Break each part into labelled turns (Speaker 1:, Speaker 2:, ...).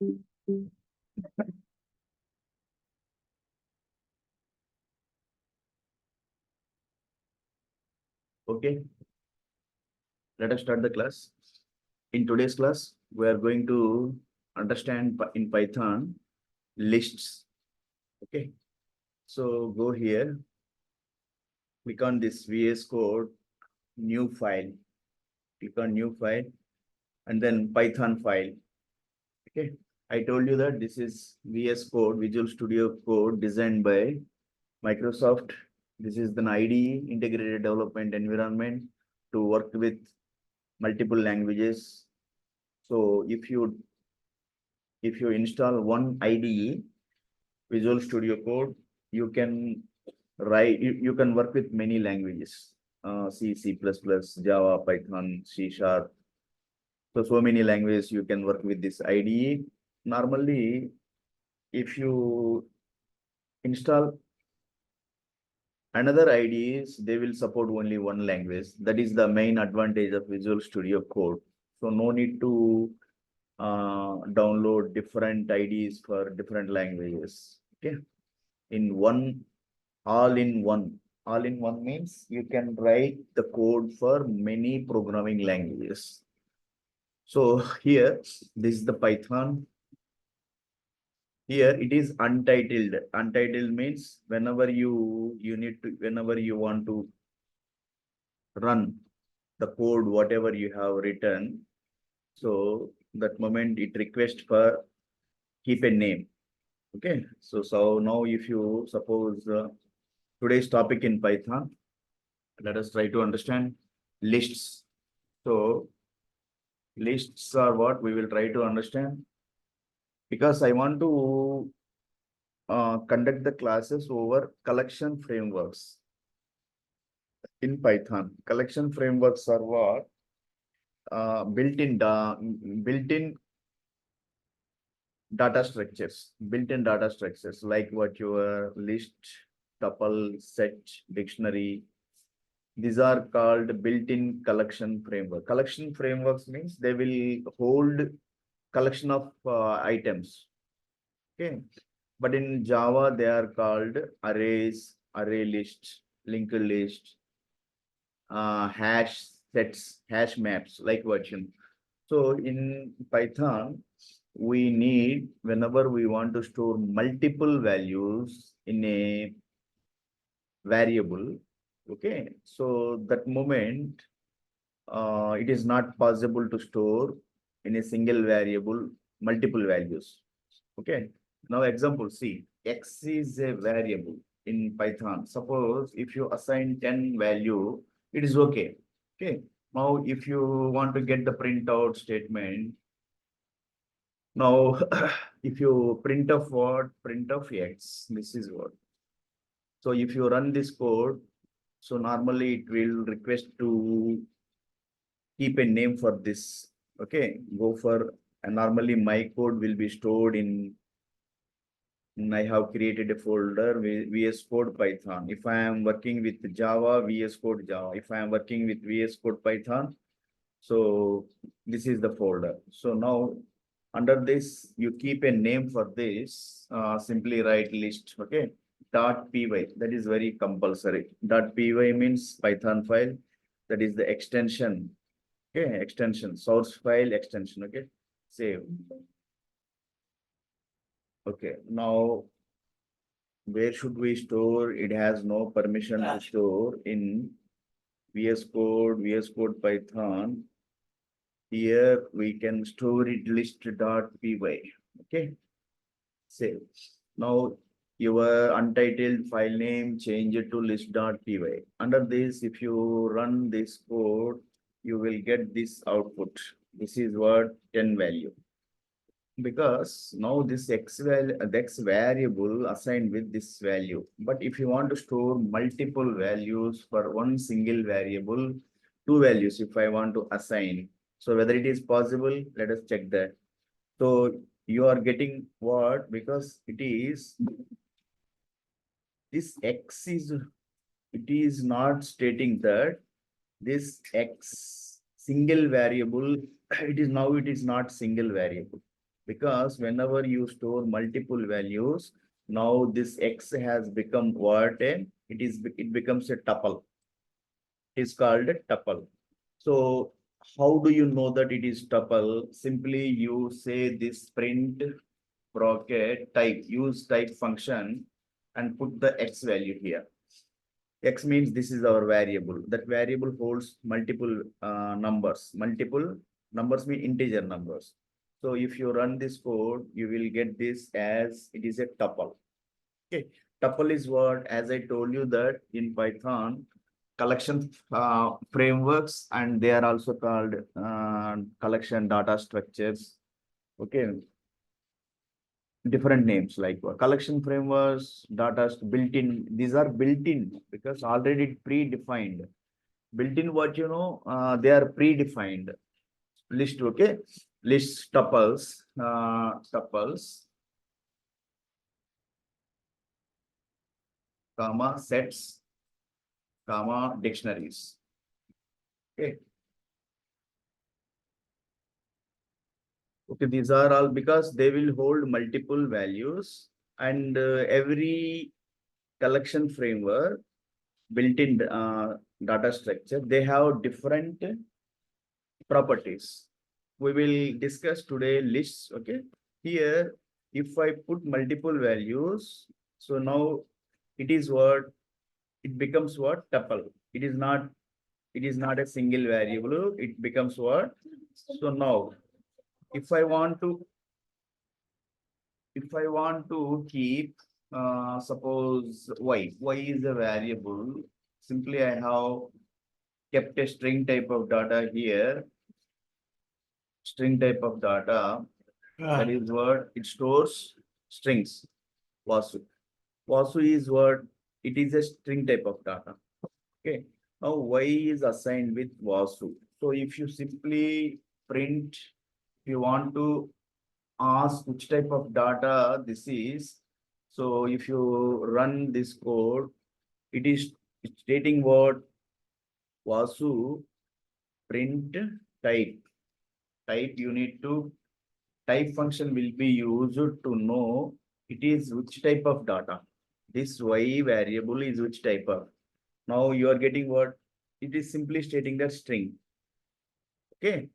Speaker 1: Okay, let us start the class. In today's class, we are going to understand in Python lists. Okay, so go here, click on this VS Code, new file, click on new file, and then Python file. Okay, I told you that this is VS Code, Visual Studio Code designed by Microsoft. This is the IDE, Integrated Development Environment, to work with multiple languages. So if you install one IDE, Visual Studio Code, you can you can work with many languages, C, C++, Java, Python, C Sharp. So many languages you can work with this IDE. Normally, if you install another IDEs, they will support only one language. That is the main advantage of Visual Studio Code. So no need to download different IDs for different languages. Okay, in one, all in one. All in one means you can write the code for many programming languages. So here, this is the Python. Here it is untitled. Untitled means whenever whenever you want to run the code, whatever you have written. So that moment it requests for keep a name. Okay, so now if you suppose today's topic in Python, let us try to understand lists. So lists are what we will try to understand, because I want to conduct the classes over collection frameworks in Python. Collection frameworks are what? Built-in built-in data structures like what your list, tuple, set, dictionary. These are called built-in collection framework. Collection frameworks means they will hold collection of items. Okay, but in Java they are called arrays, array list, linked list, hash sets, hash maps, like version. So in Python, we need, whenever we want to store multiple values in a variable, okay, so that moment it is not possible to store in a single variable multiple values. Okay, now example, see, x is a variable in Python. Suppose if you assign 10 value, it is okay. Okay, now if you want to get the printout statement, now if you print of what, print of x, this is what. So if you run this code, so normally it will request to keep a name for this. Okay, go for, and normally my code will be stored in, I have created a folder VS Code Python. If I am working with Java, VS Code Java. If I am working with VS Code Python, so this is the folder. So now under this, you keep a name for this, simply write list, okay? .py, that is very compulsory. .py means Python file, that is the extension, okay? Extension, source file extension, okay? Save. Okay, now where should we store? It has no permission to store in VS Code Python. Here we can store it list.py. Okay, save. Now your untitled file name, change it to list.py. Under this, if you run this code, you will get this output. This is what 10 value. Because now this x variable assigned with this value. But if you want to store multiple values for one single variable, two values if I want to assign, so whether it is possible, let us check that. So you are getting what? Because it is this x is, it is not stating that this x single variable, it is now, it is not single variable, Because whenever you store multiple values, now this X has become what? It becomes a tuple. It is called a tuple. So how do you know that it is tuple? Simply you say this print bracket type, use type function and put the X value here. X means this is our variable. That variable holds multiple numbers. Multiple numbers mean integer numbers. So if you run this code, you will get this as it is a tuple. Okay. Tuple is what, as I told you that in Python, collection frameworks, and they are also called collection data structures. Okay, different names like collection frameworks, data built-in. These are built-in because already predefined. Built-in, what you know, they are predefined list. Okay, list tuples, comma sets, comma dictionaries. Okay. Okay, these are all because they will hold multiple values, and every collection framework built-in data structure, they have different properties. We will discuss today lists. Okay, here if I put multiple values, so now it is what, it becomes what, tuple. It is not a single variable, it becomes what. So now if I want to keep suppose y is a variable, simply I have kept a string type of data here, string type of data. That is what it stores strings. Vasu. Vasu is what, it is a string type of data. Okay. Now y is assigned with Vasu. So if you simply print, if you want to ask which type of data this is, so if you run this code, it is stating what, Vasu print type. Type, you need to, type function will be used to know it is which type of data. This y variable is which type of. Now you are getting what? It is simply stating that string. Okay.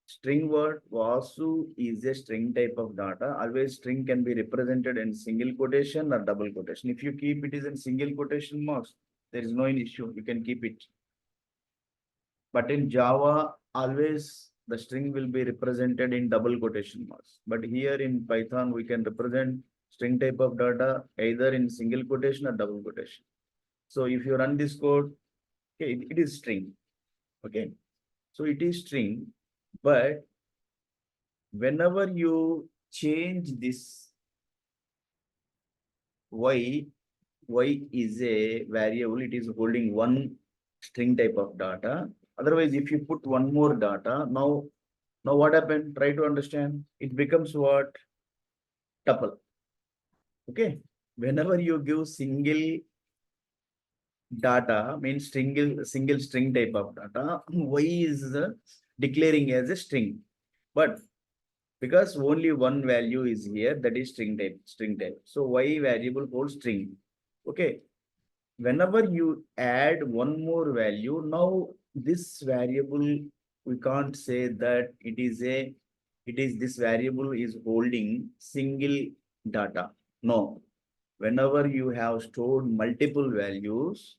Speaker 1: String word Vasu is a string type of data. Always string can be represented in single quotation or double quotation. If you keep it is in single quotation marks, there is no issue. You can keep it. But in Java, always the string will be represented in double quotation marks. But here in Python, we can represent string type of data either in single quotation or double quotation. So if you run this code, okay, it is string. Okay. So it is string, but whenever you change this y is a variable, it is holding one string type of data. Otherwise, if you put one more data, now what happened? Try to understand. It becomes what? Tuple. Okay. Whenever you give single data, means single string type of data, y is declaring as a string. But because only one value is here, that is string type. So y variable holds string. Okay. Whenever you add one more value, now this variable, we can't say that this variable is holding single data. No. Whenever you have stored multiple values,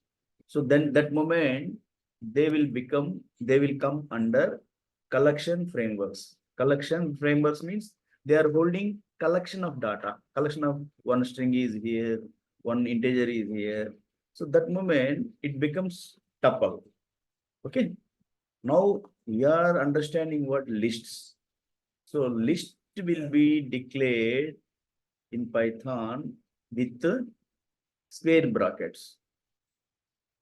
Speaker 1: so then that moment they will come under collection frameworks. Collection frameworks means they are holding collection of data. Collection of one string is here, one integer is here. So that moment it becomes tuple. Okay. Now we are understanding what lists. So list will be declared in Python with square brackets.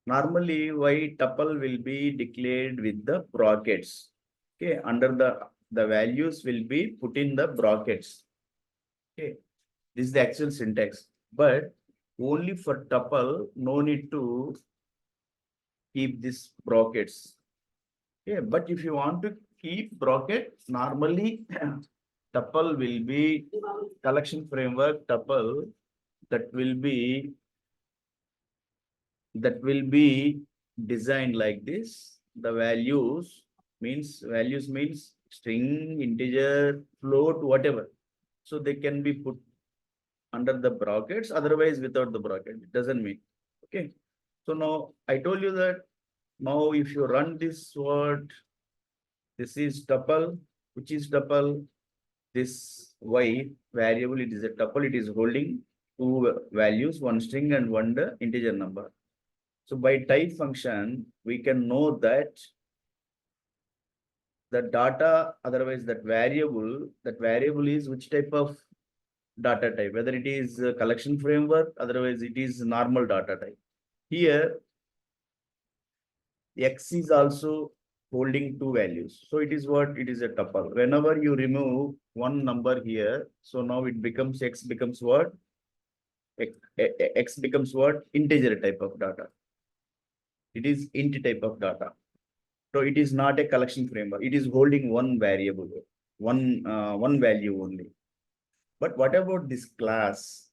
Speaker 1: Normally, why tuple will be declared with the brackets. Okay, under the values will be put in the brackets. Okay, this is the actual syntax. But only for tuple, no need to keep this brackets. Okay, but if you want to keep bracket, normally tuple will be collection framework tuple that will be designed like this. The values means string, integer, float, whatever. So they can be put under the brackets, otherwise without the bracket. It doesn't mean. Okay. So now I told you that now if you run this word, this is tuple, which is tuple, this y variable, it is a tuple, it is holding two values, one string and one the integer number. So by type function, we can know that the data, otherwise that variable is which type of data type, whether it is a collection framework, otherwise it is normal data type. Here, X is also holding two values. So it is what? It is a tuple. Whenever you remove one number here, so now it becomes X becomes what? X becomes what? Integer type of data. It is int type of data. So it is not a collection framework. It is holding one variable, one value only. But what about this class?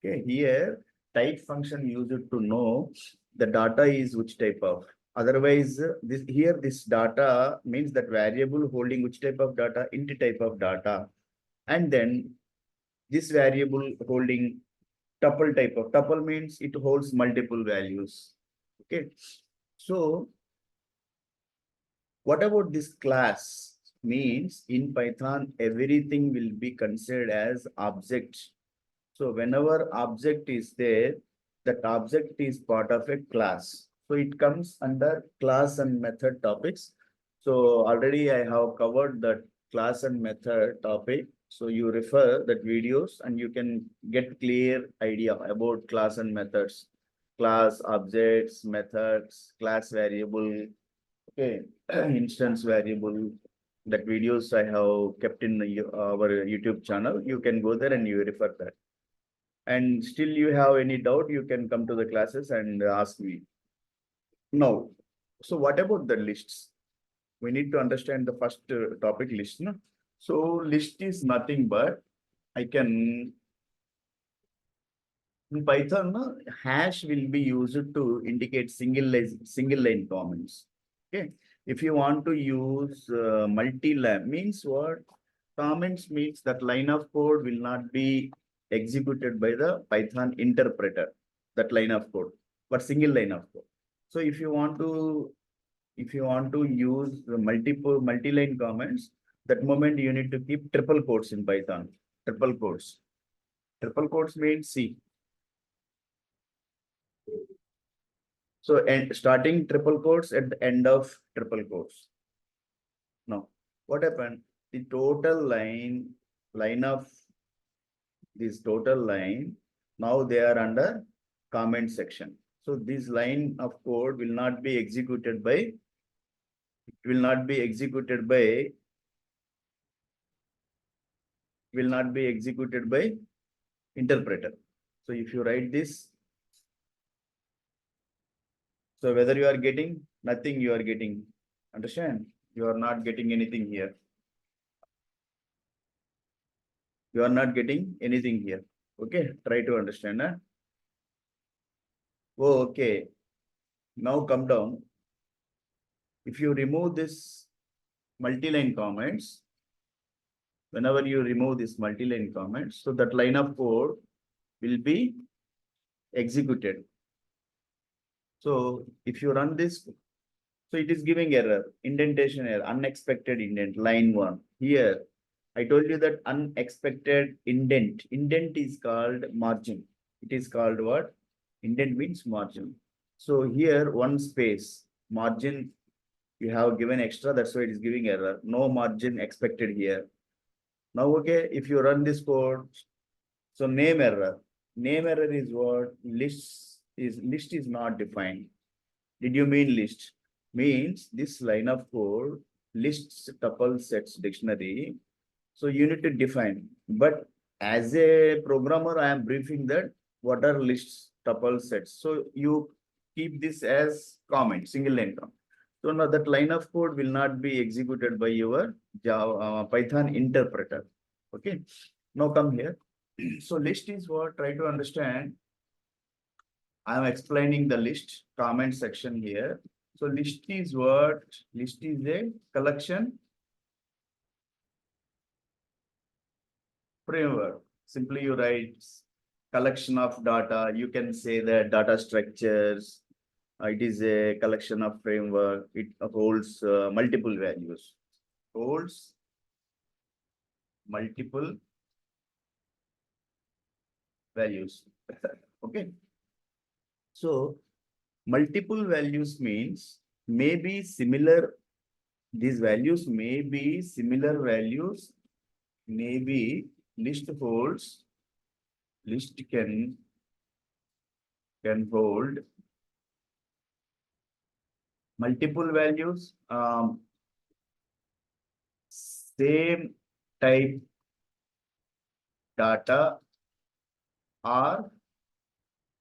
Speaker 1: Okay, here type function used to know the data is which type of. Otherwise, this data means that variable holding which type of data, int type of data, and then this variable holding tuple type of. Tuple means it holds multiple values. Okay, so what about this class? Means in Python, everything will be considered as object. So whenever object is there, that object is part of a class. So it comes under class and method topics. So already I have covered that class and method topic. So you refer that videos and you can get clear idea about class and methods. Class, objects, methods, class variable, okay, instance variable. That videos I have kept in our YouTube channel. You can go there and you refer that. And still you have any doubt, you can come to the classes and ask me. Now, so what about the lists? We need to understand the first topic list. No? So list is nothing but I can, in Python, no, hash will be used to indicate single line comments. Okay. If you want to use multi-line, means what? Comments means that line of code will not be executed by the Python interpreter, that line of code, but single line of code. So if you want to use the multi-line comments, that moment you need to keep triple quotes in Python. Triple quotes. Triple quotes means C. So and starting triple quotes at the end of triple quotes. Now, what happened? The total line of this total line, now they are under comment section. So this line of code will not be executed by, interpreter. So if you write this, so whether you are getting nothing, you are getting, understand? You are not getting anything here. You are not getting anything here. Okay, try to understand. Huh? Oh, okay. Now come down. If you remove this multi-line comments, whenever you remove this multi-line comments, so that line of code will be executed. So if you run this, so it is giving error, indentation error, unexpected indent, line 1. Here, I told you that unexpected indent. Indent is called margin. It is called what? Indent means margin. So here, one space, margin, you have given extra, that's why it is giving error. No margin expected here. Now, okay, if you run this code, so name error. Name error is what? List is not defined. Did you mean list? Means this line of code, lists, tuple, sets, dictionary. So you need to define. But as a programmer, I am briefing that what are lists, tuple, sets. So you keep this as comment, single line comment. So now that line of code will not be executed by your Java, Python interpreter. Okay. Now come here. So list is what? Try to understand. I am explaining the list comment section here. So list is what? List is a collection framework. Simply you write collection of data. You can say that data structures. It is a collection of framework. It holds multiple values. Holds multiple values. Okay. So multiple values means maybe similar. These values may be similar values. Maybe list holds. List can hold multiple values. Same type data or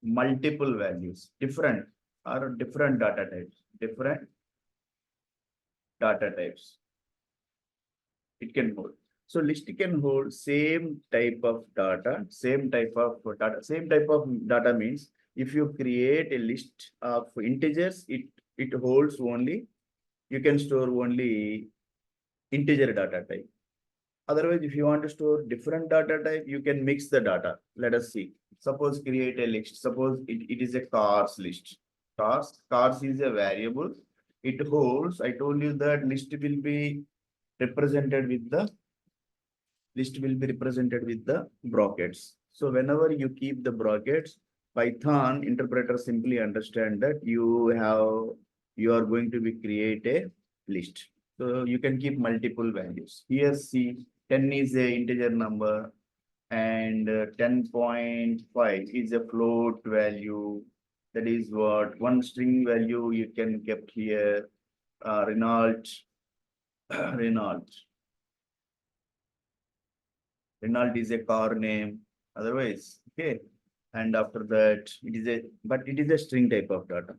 Speaker 1: multiple values, different or different data types, different data types. It can hold. So list can hold same type of data, same type of data. Same type of data means if you create a list of integers, it holds only, you can store only integer data type. Otherwise, if you want to store different data type, you can mix the data. Let us see. Suppose create a list. Suppose it is a cars list. Cars is a variable. It holds, I told you that list will be represented with the brackets. So whenever you keep the brackets, Python interpreter simply understand that you are going to be create a list. So you can keep multiple values. Here see 10 is a integer number and 10.5 is a float value. That is what one string value you can kept here. Renault, Renault. Renault is a car name. Otherwise, okay. And after that, it is a string type of data.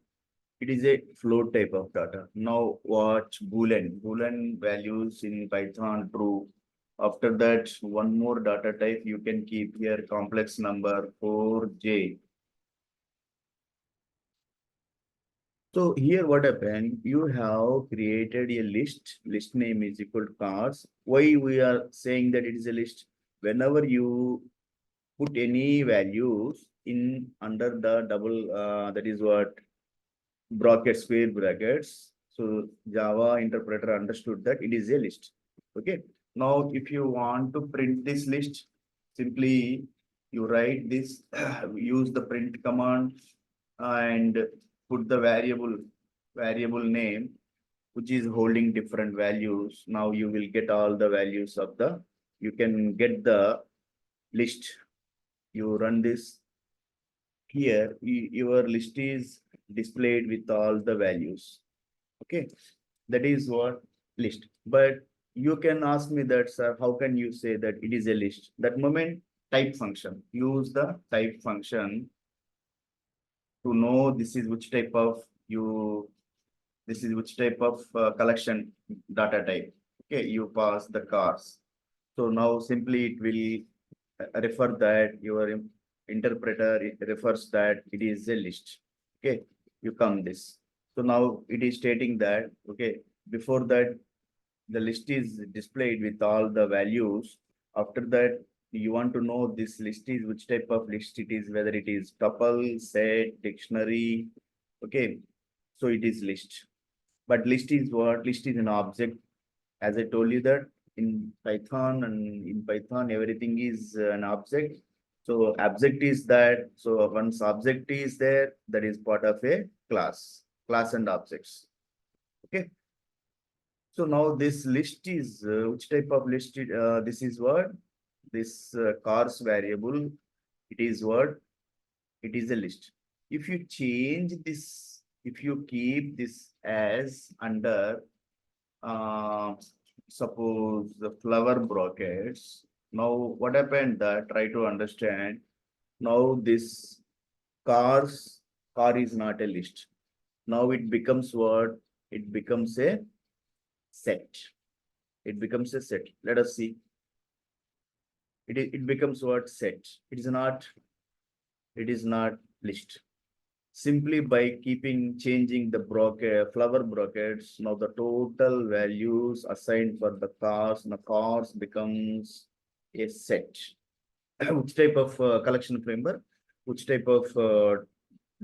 Speaker 1: It is a float type of data. Now what Boolean values in Python true. After that, one more data type you can keep here complex number 4j. So here what happened, you have created a list name is equal to cars. Why we are saying that it is a list? Whenever you put any values in under the double, that is what brackets, square brackets. So Java interpreter understood that it is a list. Okay. Now, if you want to print this list, simply you write this, use the print command and put the variable name, which is holding different values. Now you will get all the values of you can get the list. You run this here, your list is displayed with all the values. Okay, that is what list. But you can ask me that, sir, how can you say that it is a list? That moment, type function. Use the type function to know this is which type of collection data type. Okay, you pass the cars. So now simply it will refer that your interpreter it refers that it is a list. Okay, you come this. So now it is stating that, okay, before that the list is displayed with all the values. After that, you want to know this list is which type of list it is, whether it is tuple, set, dictionary. Okay, so it is list. But list is what? List is an object. As I told you that in Python everything is an object. So object is that. So once object is there, that is part of a class and objects. Okay. So now this list is which type of list? This is what? This cars variable. It is what? It is a list. If you change this, if you keep this as under suppose the flower brackets. Now what happened that try to understand. Now this car is not a list. Now it becomes what? It becomes a set. It becomes a set. Let us see. it becomes what? Set. It is not list. Simply by changing the flower brackets, now the total values assigned for the cars, the cars becomes a set. Which type of collection framework? Which type of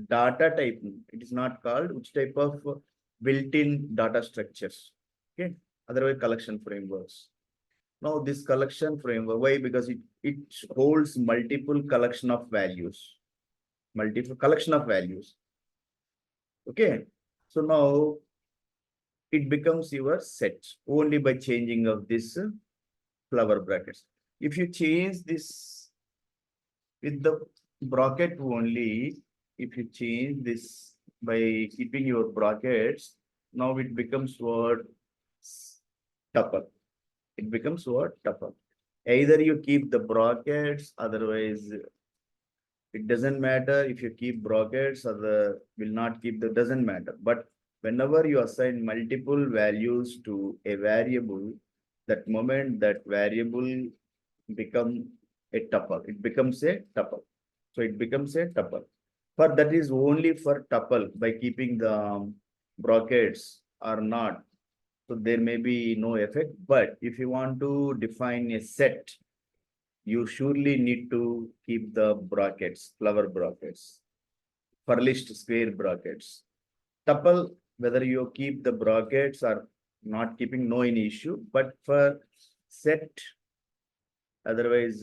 Speaker 1: data type? It is not called which type of built-in data structures. Okay, otherwise collection frameworks. Now this collection framework, why? Because it holds multiple collection of values. Multiple collection of values. Okay, so now it becomes your set only by changing of this flower brackets. If you change this with the bracket only, if you change this by keeping your brackets, now it becomes what? Tuple. It becomes what? Tuple. Either you keep the brackets, otherwise it doesn't matter if you keep brackets or the will not keep the doesn't matter. But whenever you assign multiple values to a variable, that moment that variable become a tuple. It becomes a tuple. So it becomes a tuple. But that is only for tuple by keeping the brackets or not. So there may be no effect. But if you want to define a set, you surely need to keep the brackets, flower brackets, for list square brackets. Tuple, whether you keep the brackets or not keeping, no any issue, but for set, otherwise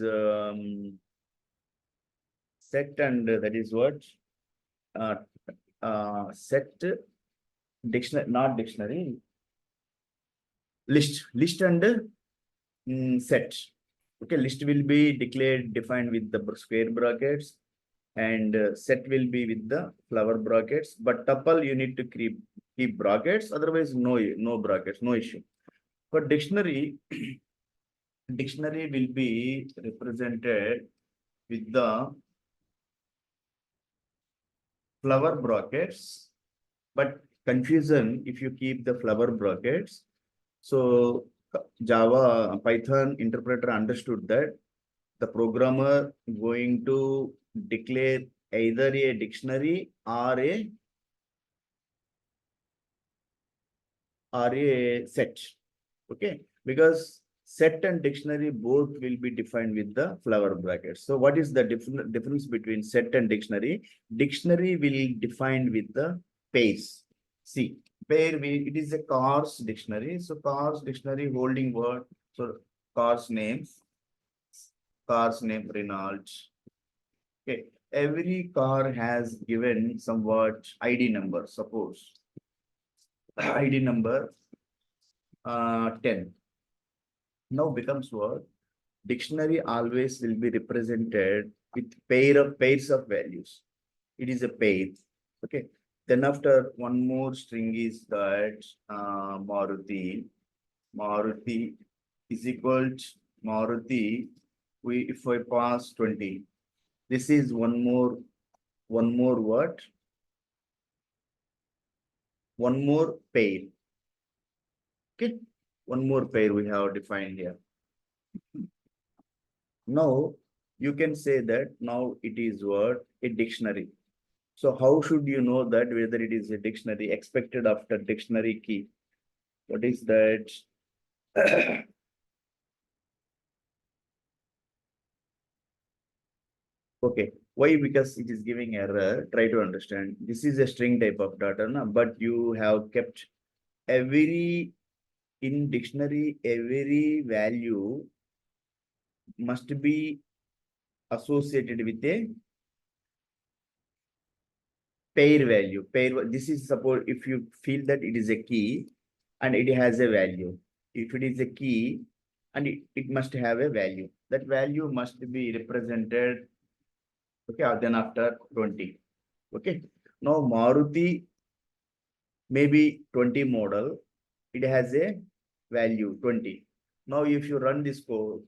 Speaker 1: set and that is what? Uh, Set dictionary, not dictionary, list and set. Okay, list will be defined with the square brackets and set will be with the flower brackets. But tuple you need to keep brackets, otherwise no brackets, no issue. For dictionary, dictionary will be represented with the flower brackets, but confusion if you keep the flower brackets. So Java Python interpreter understood that the programmer going to declare either a dictionary or a set. Okay, because set and dictionary both will be defined with the flower brackets. So what is the difference between set and dictionary? Dictionary will define with the pairs. See, it is a cars dictionary. So cars dictionary holding what? So cars name Renault. Okay, every car has given somewhat ID number. Suppose ID number 10. Now becomes what? Dictionary always will be represented with pairs of values. It is a pair. Okay. Then after one more string is that Maruti. Maruti is equal to Maruti. If I pass 20, this is one more what? One more pair. Okay. One more pair we have defined here. Now you can say that now it is what? A dictionary. So how should you know that whether it is a dictionary expected after dictionary key? What is that? Okay. Why? Because it is giving error. Try to understand. This is a string type of data, no? But you have kept in dictionary, every value must be associated with a pair value. This is suppose if you feel that it is a key and it has a value. If it is a key and it must have a value, that value must be represented. Okay, then after 20. Okay. Now Maruti maybe 20 model, it has a value 20. Now if you run this code,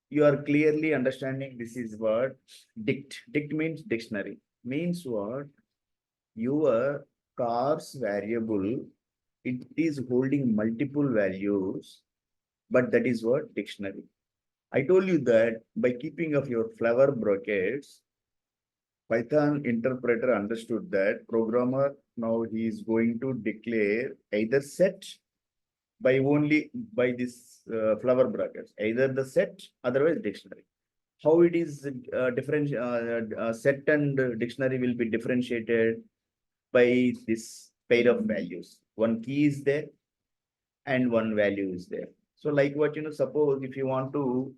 Speaker 1: you are clearly understanding this is what dict. Dict means dictionary. Means what? Your cars variable, it is holding multiple values, but that is what dictionary. I told you that by keeping of your flower brackets, Python interpreter understood that programmer now he is going to declare either set by only by this flower brackets, either the set, otherwise dictionary. How it is different set and dictionary will be differentiated by this pair of values. One key is there and one value is there. So like what, suppose if you want to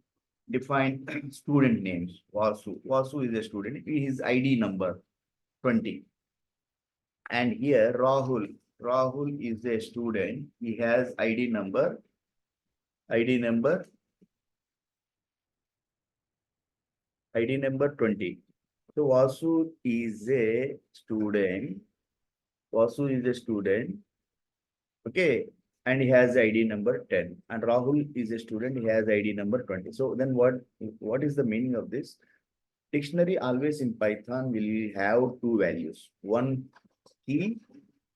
Speaker 1: define student names, Vasu is a student, his ID number 20. And here Rahul is a student, he has ID number 20. So Vasu is a student. Okay, and he has ID number 10. And Rahul is a student, he has ID number 20. So then what is the meaning of this? Dictionary always in Python will have two values. One key,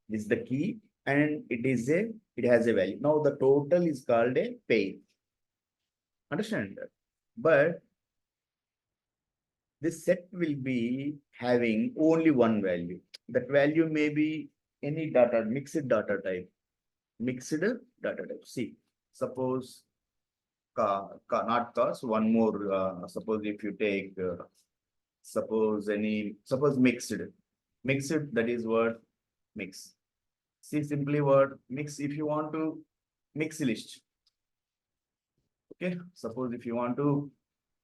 Speaker 1: this is the key, and it has a value. Now the total is called a pair. Understand that? But this set will be having only one value. That value may be any mixed data type. See, suppose not cars, one more, suppose if you take, suppose mixed, that is what mix. See, simply what mix, if you want to mix list. Okay, suppose if you want to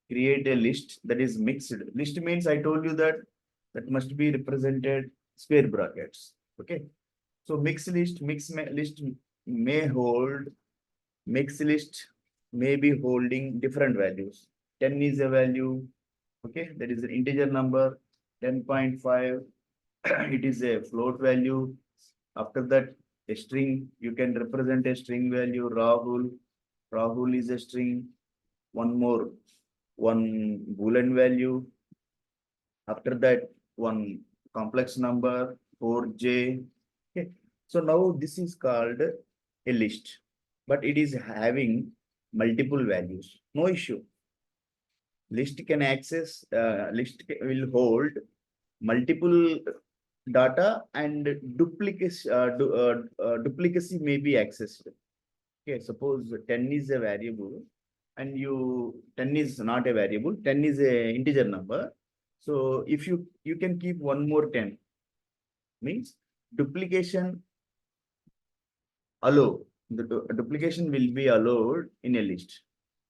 Speaker 1: create a list that is mixed. List means I told you that must be represented square brackets. Okay. So mixed list may hold, mixed list may be holding different values. 10 is a value. Okay. That is an integer number. 10.5. It is a float value. After that, a string, you can represent a string value. Rahul is a string. One Boolean value. After that, one complex number, 4j. Okay. So now this is called a list, but it is having multiple values. No issue. List will hold multiple data and duplicacy may be accessed. Okay, suppose 10 is a variable and 10 is not a variable, 10 is a integer number. So if you can keep one more 10, means duplication duplication will be allowed in a list.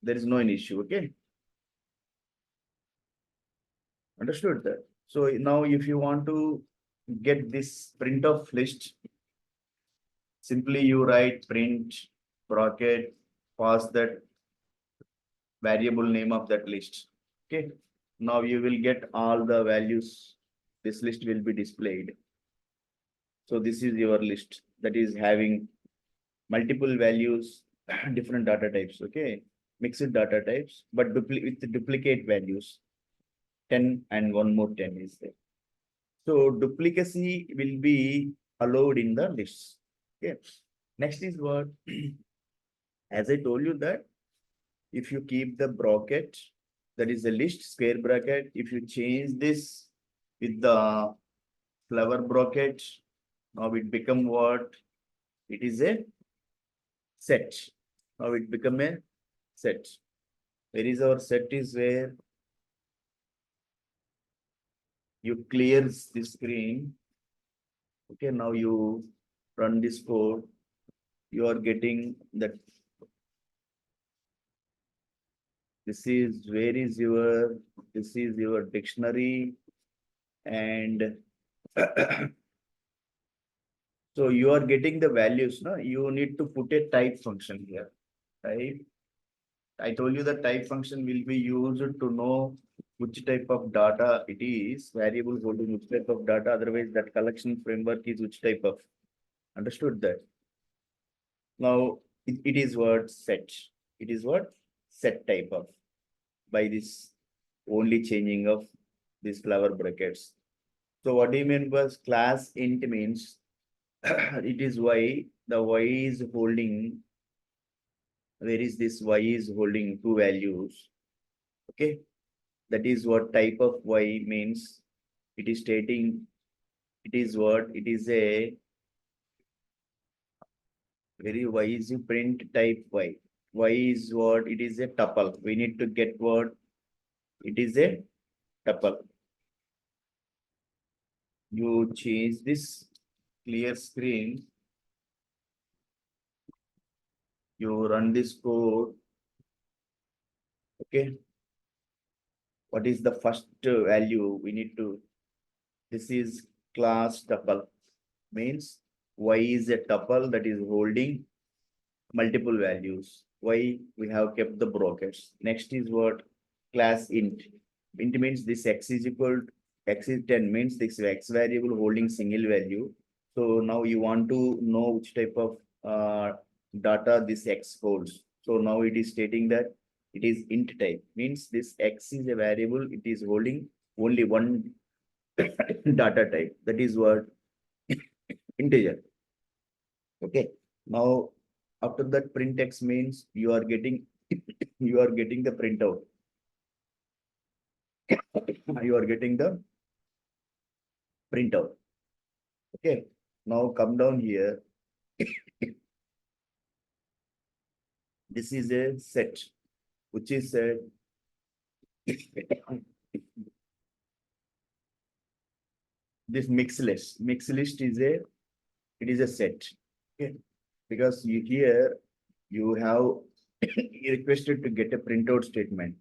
Speaker 1: There is no an issue. Okay, understood that. So now if you want to get this print of list, simply you write print bracket, pass that variable name of that list. Okay, now you will get all the values. This list will be displayed. So this is your list that is having multiple values, different data types. Okay, mixed data types, but with the duplicate values. 10 and one more 10 is there. So duplicacy will be allowed in the lists. Okay. Next is what? As I told you that if you keep the bracket, that is a list square bracket. If you change this with the flower bracket, now it become what? It is a set. Now it become a set. Where is our set? Is where you clears the screen. Okay, now you run this code. You are getting that. This is your dictionary, and so you are getting the values. No, you need to put a type function here. Type. I told you the type function will be used to know which type of data it is, variable holding which type of data, otherwise that collection framework is which type of. Understood that? Now it is what set. It is what set type of by this only changing of these flower brackets. So what do you mean by class int means it is y, the y is holding, where is this y is holding two values. Okay, that is what type of Y means. It is stating, it is what? It is a very Y is a print type Y. Y is what? It is a tuple. We need to get what? It is a tuple. You change this clear screen. You run this code. Okay. What is the first value we need to? This is class tuple. Means Y is a tuple that is holding multiple values. Why we have kept the brackets. Next is what? Class int. Int means this x is equal to x is 10 means this x variable holding single value. So now you want to know which type of data this x holds. So now it is stating that it is int type. Means this x is a variable, it is holding only one data type. That is what? Integer. Okay. Now after that print x means you are getting you are getting the printout. You are getting the printout. Okay. Now come down here. This is a set, which is a this mix list. Mix list is a it is a set. Okay. Because you here you have requested to get a printout statement.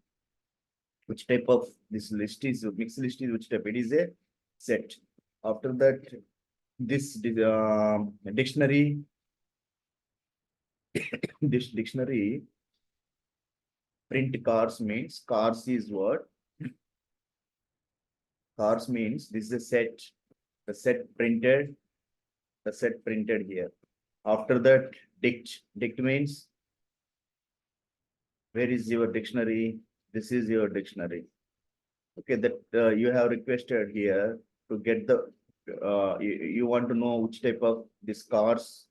Speaker 1: Which type of this list is mixed list is which type? It is a set. After that, this dictionary, this dictionary print cars means cars is what? Cars means this is a set. The set printed, the set printed here. After that, dict means where is your dictionary? This is your dictionary. Okay, that you have requested here to get the you want to know which type of this cars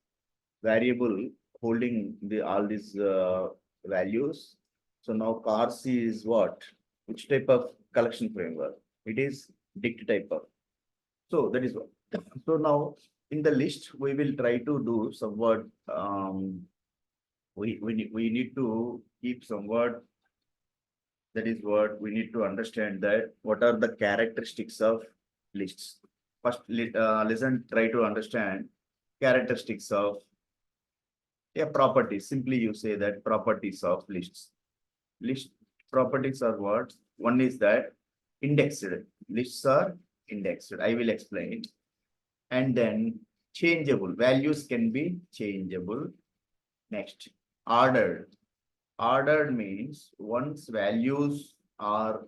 Speaker 1: variable holding the all these values. So now cars is what? Which type of collection framework? It is dict type of. So that is what. So now in the list we will try to do somewhat. We need to keep somewhat. That is what we need to understand that what are the characteristics of lists. First, listen, try to understand characteristics of properties. Simply you say that properties of lists. List properties are what? One is that indexed. Lists are indexed. I will explain. And then changeable. Values can be changeable. Next, ordered. Ordered means once values are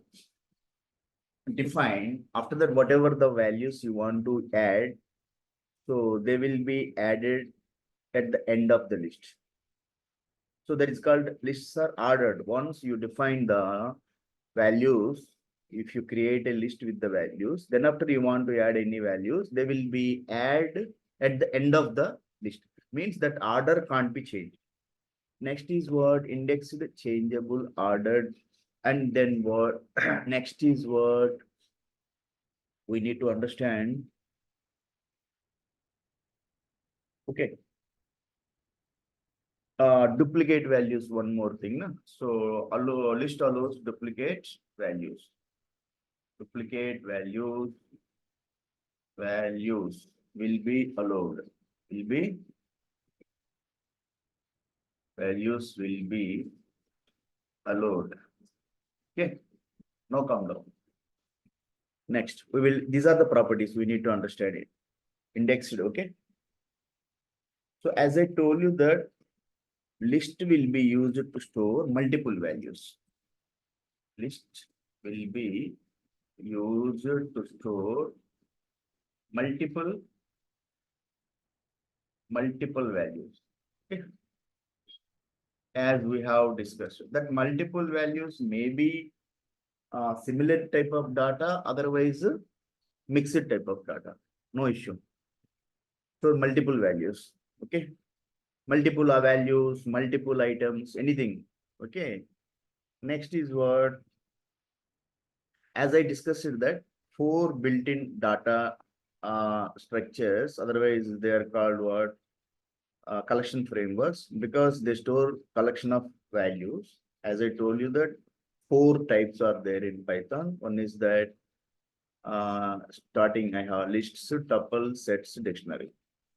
Speaker 1: defined, after that, whatever the values you want to add, so they will be added at the end of the list. So that is called lists are ordered. Once you define the values, if you create a list with the values, then after you want to add any values, they will be added at the end of the list. Means that order can't be changed. Next is what? Indexed, changeable, ordered, and then what? Next is what? We need to understand. Okay. Duplicate values, one more thing. Na? So list allows duplicate values. Duplicate values will be allowed. Values will be allowed. Okay. Now come down. Next, these are the properties we need to understand it. Indexed, okay. So as I told you that list will be used to store multiple values. List will be used to store multiple values. Okay. As we have discussed, that multiple values may be similar type of data, otherwise mixed type of data. No issue. So multiple values. Okay. Multiple values, multiple items, anything. Okay. Next is what? as I discussed it that 4 built-in data structures, otherwise they are called what? Collection frameworks, because they store collection of values. As I told you that 4 types are there in Python. One is that starting I have lists, tuple, sets, dictionary.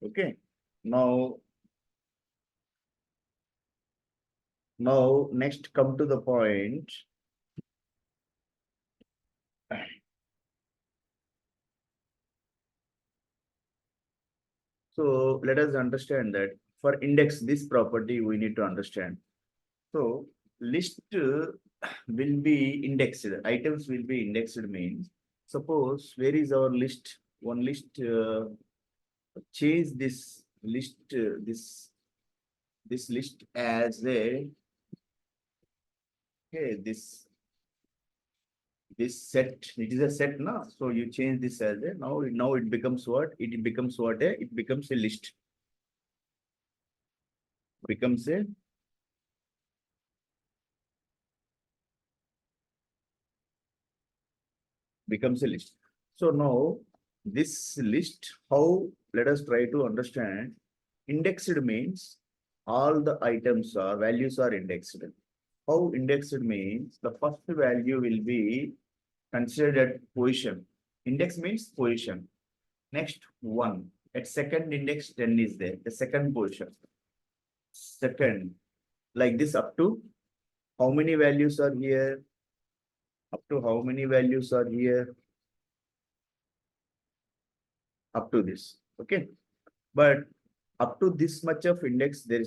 Speaker 1: Okay. Now next come to the point. So let us understand that for index this property we need to understand. So list will be indexed. Items will be indexed means, suppose where is our list? One list, change this list, this list as a, okay, this set, it is a set now. So you change this as a, now it becomes what? It becomes what? It becomes a list. Becomes a list. So now this list, how, let us try to understand. Indexed means all the items or values are indexed. How indexed means the first value will be considered at position. Index means position. Next 1. At second index 10 is there. The second position. Second, like this up to how many values are here? Up to how many values are here? Up to this. Okay. But up to this much of index, there is no